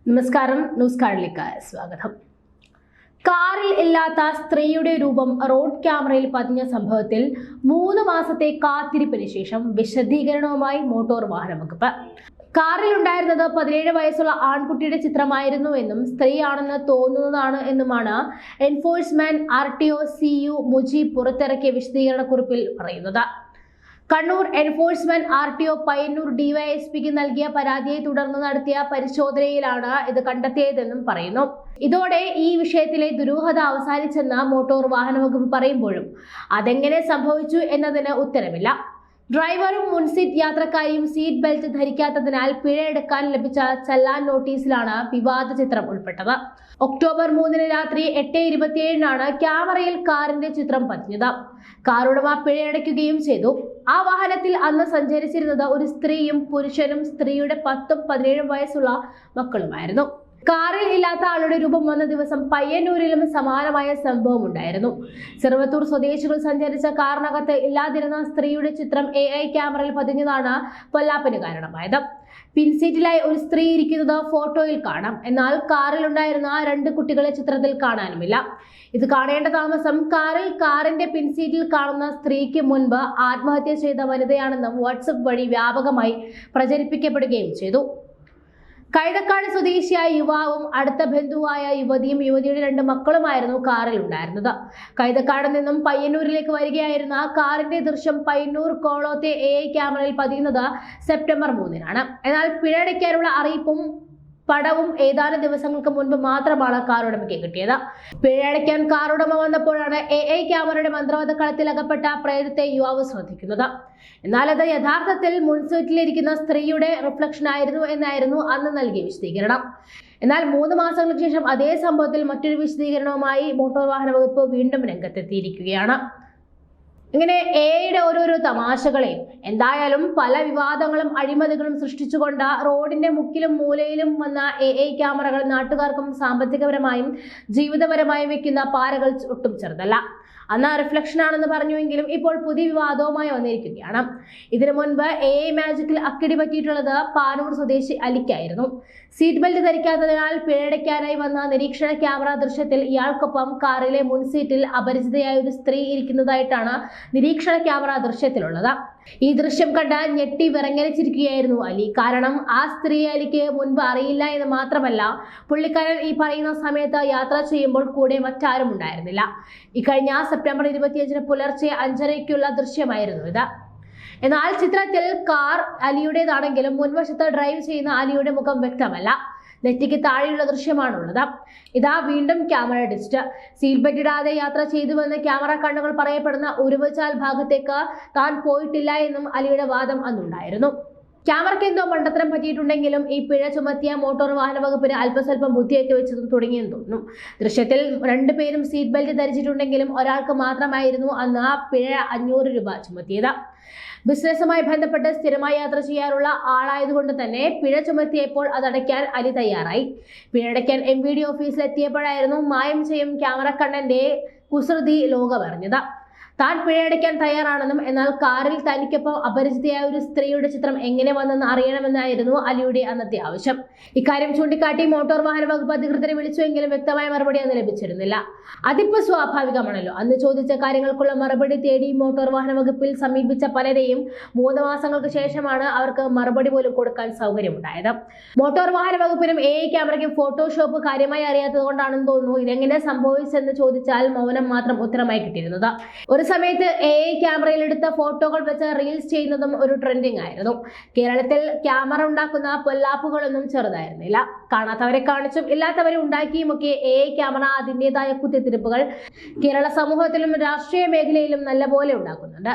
നമസ്കാരം, ന്യൂസ് കാർഡിലേക്ക് സ്വാഗതം. കാറിൽ ഇല്ലാത്ത സ്ത്രീയുടെ രൂപം റോഡ് ക്യാമറയിൽ പതിഞ്ഞ സംഭവത്തിൽ 3 മാസത്തെ കാത്തിരിപ്പിന് ശേഷം വിശദീകരണവുമായി മോട്ടോർ വാഹന വകുപ്പ്. കാറിൽ ഉണ്ടായിരുന്നത് 17 വയസ്സുള്ള ആൺകുട്ടിയുടെ ചിത്രമായിരുന്നു എന്നും സ്ത്രീയാണെന്ന് തോന്നുന്നതാണ് എന്നുമാണ് എൻഫോഴ്സ്മെന്റ് RTO CU മുജീബ് പുറത്തിറക്കിയ വിശദീകരണക്കുറിപ്പിൽ പറയുന്നത്. കണ്ണൂർ എൻഫോഴ്സ്മെന്റ് RTO പയ്യന്നൂർ DYSPക്ക് നൽകിയ പരാതിയെ തുടർന്ന് നടത്തിയ പരിശോധനയിലാണ് ഇത് കണ്ടെത്തിയതെന്നും പറയുന്നു. ഇതോടെ ഈ വിഷയത്തിലെ ദുരൂഹത അവസാനിച്ചെന്ന് മോട്ടോർ വാഹന വകുപ്പ് പറയുമ്പോഴും അതെങ്ങനെ സംഭവിച്ചു എന്നതിന് ഉത്തരമില്ല. ഡ്രൈവറും മുൻസീറ്റ് യാത്രക്കാരിയും സീറ്റ് ബെൽറ്റ് ധരിക്കാത്തതിനാൽ പിഴയെടുക്കാൻ ലഭിച്ച ചല്ലാൻ നോട്ടീസിലാണ് വിവാദ ചിത്രം ഉൾപ്പെട്ടത്. ഒക്ടോബർ 3 രാത്രി 8:27 ക്യാമറയിൽ കാറിന്റെ ചിത്രം പതിഞ്ഞത്. കാറുടമ പിഴയടയ്ക്കുകയും ചെയ്തു. ആ വാഹനത്തിൽ അന്ന് സഞ്ചരിച്ചിരുന്നത് ഒരു സ്ത്രീയും പുരുഷനും സ്ത്രീയുടെ 10ഉം 17ഉം വയസ്സുള്ള മക്കളുമായിരുന്നു. കാറിൽ ഇല്ലാത്ത ആളുടെ രൂപം വന്ന ദിവസം പയ്യന്നൂരിലും സമാനമായ സംഭവം ഉണ്ടായിരുന്നു. ചെറുവത്തൂർ സ്വദേശികൾ സഞ്ചരിച്ച കാറിനകത്ത് ഇല്ലാതിരുന്ന സ്ത്രീയുടെ ചിത്രം AI ക്യാമറയിൽ പതിഞ്ഞതാണ് പൊല്ലാപ്പിന് കാരണമായത്. പിൻസീറ്റിലായി ഒരു സ്ത്രീ ഇരിക്കുന്നത് ഫോട്ടോയിൽ കാണാം. എന്നാൽ കാറിൽ ഉണ്ടായിരുന്ന 2 കുട്ടികളെ ചിത്രത്തിൽ കാണാനുമില്ല. ഇത് കാണേണ്ട താമസം കാറിന്റെ പിൻസീറ്റിൽ കാണുന്ന സ്ത്രീക്ക് മുൻപ് ആത്മഹത്യ ചെയ്ത വനിതയാണെന്നും വാട്സപ്പ് വഴി വ്യാപകമായി പ്രചരിപ്പിക്കപ്പെടുകയും ചെയ്തു. കൈതക്കാട് സ്വദേശിയായ യുവാവും അടുത്ത ബന്ധുവായ യുവതിയും യുവതിയുടെ 2 മക്കളുമായിരുന്നു കാറിൽ ഉണ്ടായിരുന്നത്. കൈതക്കാട് നിന്നും പയ്യന്നൂരിലേക്ക് വരികയായിരുന്ന കാറിന്റെ ദൃശ്യം പയ്യന്നൂർ കോളത്തെ AI ക്യാമറയിൽ പതിയുന്നത് സെപ്റ്റംബർ 3. എന്നാൽ പിഴയടയ്ക്കാനുള്ള അറിയിപ്പും പടവും ഏതാനും ദിവസങ്ങൾക്ക് മുൻപ് മാത്രമാണ് കാറുടമയ്ക്ക് കിട്ടിയത്. പിഴയടയ്ക്കാൻ കാറുടമ വന്നപ്പോഴാണ് AI ക്യാമറയുടെ മന്ത്രവാദ കളത്തിൽ അകപ്പെട്ട പ്രേതത്തെ യുവാവ് ശ്രദ്ധിക്കുന്നത്. എന്നാൽ അത് യഥാർത്ഥത്തിൽ മുൻസീറ്റിലിരിക്കുന്ന സ്ത്രീയുടെ റിഫ്ലക്ഷൻ ആയിരുന്നു എന്നായിരുന്നു അന്ന് നൽകിയ വിശദീകരണം. എന്നാൽ 3 മാസങ്ങൾക്ക് ശേഷം അതേ സംഭവത്തിൽ മറ്റൊരു വിശദീകരണവുമായി മോട്ടോർ വാഹന വകുപ്പ് വീണ്ടും രംഗത്തെത്തിയിരിക്കുകയാണ്. ഇങ്ങനെ AIയുടെ ഓരോരോ തമാശകളെയും എന്തായാലും പല വിവാദങ്ങളും അഴിമതികളും സൃഷ്ടിച്ചുകൊണ്ട് റോഡിന്റെ മുക്കിലും മൂലയിലും വന്ന AI ക്യാമറകൾ നാട്ടുകാർക്കും സാമ്പത്തികപരമായും ജീവിതപരമായും വെക്കുന്ന പാരകൾ ഒട്ടും ചെറുതല്ല. അന്ന് റിഫ്ലക്ഷൻ ആണെന്ന് പറഞ്ഞുവെങ്കിലും ഇപ്പോൾ പുതിയ വിവാദവുമായി വന്നിരിക്കുകയാണ്. ഇതിനു മുൻപ് AI മാജിക്കിൽ അക്കിടി പറ്റിയിട്ടുള്ളത് പാനൂർ സ്വദേശി അലിക്കായിരുന്നു. സീറ്റ് ബെൽറ്റ് ധരിക്കാത്തതിനാൽ പിഴയടയ്ക്കാനായി വന്ന നിരീക്ഷണ ക്യാമറ ദൃശ്യത്തിൽ ഇയാൾക്കൊപ്പം കാറിലെ മുൻസീറ്റിൽ അപരിചിതയായ ഒരു സ്ത്രീ ഇരിക്കുന്നതായിട്ടാണ് നിരീക്ഷണ ക്യാമറ ദൃശ്യത്തിലുള്ളത്. ഈ ദൃശ്യം കണ്ട് ഞെട്ടി വിറങ്ങലിച്ചിരിക്കുകയായിരുന്നു അലി. കാരണം ആ സ്ത്രീ അലിക്ക് മുൻപ് അറിയില്ല എന്ന് മാത്രമല്ല, പുള്ളിക്കാരൻ ഈ പറയുന്ന സമയത്ത് യാത്ര ചെയ്യുമ്പോൾ കൂടെ മറ്റാരും ഉണ്ടായിരുന്നില്ല. ഇക്കഴിഞ്ഞ സെപ്റ്റംബർ 25 പുലർച്ചെ 5:30-ക്കുള്ള ദൃശ്യമായിരുന്നു ഇത്. എന്നാൽ ചിത്രത്തിൽ കാർ അലിയുടേതാണെങ്കിലും മുൻവശത്ത് ഡ്രൈവ് ചെയ്യുന്ന അലിയുടെ മുഖം വ്യക്തമല്ല. നെറ്റിക്ക് താഴെയുള്ള ദൃശ്യമാണുള്ളത്. ഇതാ വീണ്ടും ക്യാമറ ഡിസ്റ്റ്. സീറ്റ് ബെൽറ്റ് ഇടാതെ യാത്ര ചെയ്തുവെന്ന് ക്യാമറ കണ്ണുകൾ പറയപ്പെടുന്ന ഉരുവച്ചാൽ ഭാഗത്തേക്ക് താൻ പോയിട്ടില്ല എന്നും അലിയുടെ വാദം അന്നുണ്ടായിരുന്നു. ക്യാമറയ്ക്ക് എന്തോ മണ്ടത്തരം പറ്റിയിട്ടുണ്ടെങ്കിലും ഈ പിഴ ചുമത്തിയ മോട്ടോർ വാഹന വകുപ്പിന് അല്പസ്വല്പം ബുദ്ധിയൊക്കെ വെച്ചതും തുടങ്ങിയെന്ന് തോന്നുന്നു. ദൃശ്യത്തിൽ 2 പേരും സീറ്റ് ബെൽറ്റ് ധരിച്ചിട്ടുണ്ടെങ്കിലും ഒരാൾക്ക് മാത്രമായിരുന്നു അന്ന് ആ പിഴ 500 രൂപ ചുമത്തിയത്. ബിസിനസ്സുമായി ബന്ധപ്പെട്ട് സ്ഥിരമായി യാത്ര ചെയ്യാനുള്ള ആളായതുകൊണ്ട് തന്നെ പിഴ ചുമത്തിയപ്പോൾ അതടയ്ക്കാൻ അലി തയ്യാറായി. പിഴയടയ്ക്കാൻ MVD ഓഫീസിലെത്തിയപ്പോഴായിരുന്നു മായം ചെയ്യും ക്യാമറ കണ്ണന്റെ കുസൃതി ലോകമറിഞ്ഞത്. താൻ പിഴയടയ്ക്കാൻ തയ്യാറാണെന്നും എന്നാൽ കാറിൽ തനിക്കൊപ്പം അപരിചിതയായ ഒരു സ്ത്രീയുടെ ചിത്രം എങ്ങനെ വന്നെന്ന് അറിയണമെന്നായിരുന്നു അലിയുടെ അന്നത്തെ ആവശ്യം. ഇക്കാര്യം ചൂണ്ടിക്കാട്ടി മോട്ടോർ വാഹന വകുപ്പ് അധികൃതരെ വിളിച്ചുവെങ്കിലും വ്യക്തമായ മറുപടി അന്ന് ലഭിച്ചിരുന്നില്ല. അതിപ്പോ സ്വാഭാവികമാണല്ലോ. അന്ന് ചോദിച്ച കാര്യങ്ങൾക്കുള്ള മറുപടി തേടി മോട്ടോർ വാഹന വകുപ്പിൽ സമീപിച്ച പലരെയും 3 മാസങ്ങൾക്ക് ശേഷമാണ് അവർക്ക് മറുപടി പോലും കൊടുക്കാൻ സൗകര്യമുണ്ടായത്. മോട്ടോർ വാഹന വകുപ്പിനും AI ക്യാമറയ്ക്കും ഫോട്ടോഷോപ്പ് കാര്യമായി അറിയാത്തത് കൊണ്ടാണെന്ന് തോന്നുന്നു ഇതെങ്ങനെ സംഭവിച്ചെന്ന് ചോദിച്ചാൽ മൗനം മാത്രം ഉത്തരമായി കിട്ടിയിരുന്നത്. ഒരു സമയത്ത് AI ക്യാമറയിൽ എടുത്ത ഫോട്ടോകൾ വെച്ച് റീൽസ് ചെയ്യുന്നതും ഒരു ട്രെൻഡിങ് ആയിരുന്നു. കേരളത്തിൽ ക്യാമറ ഉണ്ടാക്കുന്ന പൊല്ലാപ്പുകളൊന്നും ചെറുതായിരുന്നില്ല. കാണാത്തവരെ കാണിച്ചും ഇല്ലാത്തവരെ ഉണ്ടാക്കിയുമൊക്കെ AI ക്യാമറ അതിൻ്റെതായ കുത്തിത്തിരിപ്പുകൾ കേരള സമൂഹത്തിലും രാഷ്ട്രീയ മേഖലയിലും നല്ലപോലെ ഉണ്ടാക്കുന്നുണ്ട്.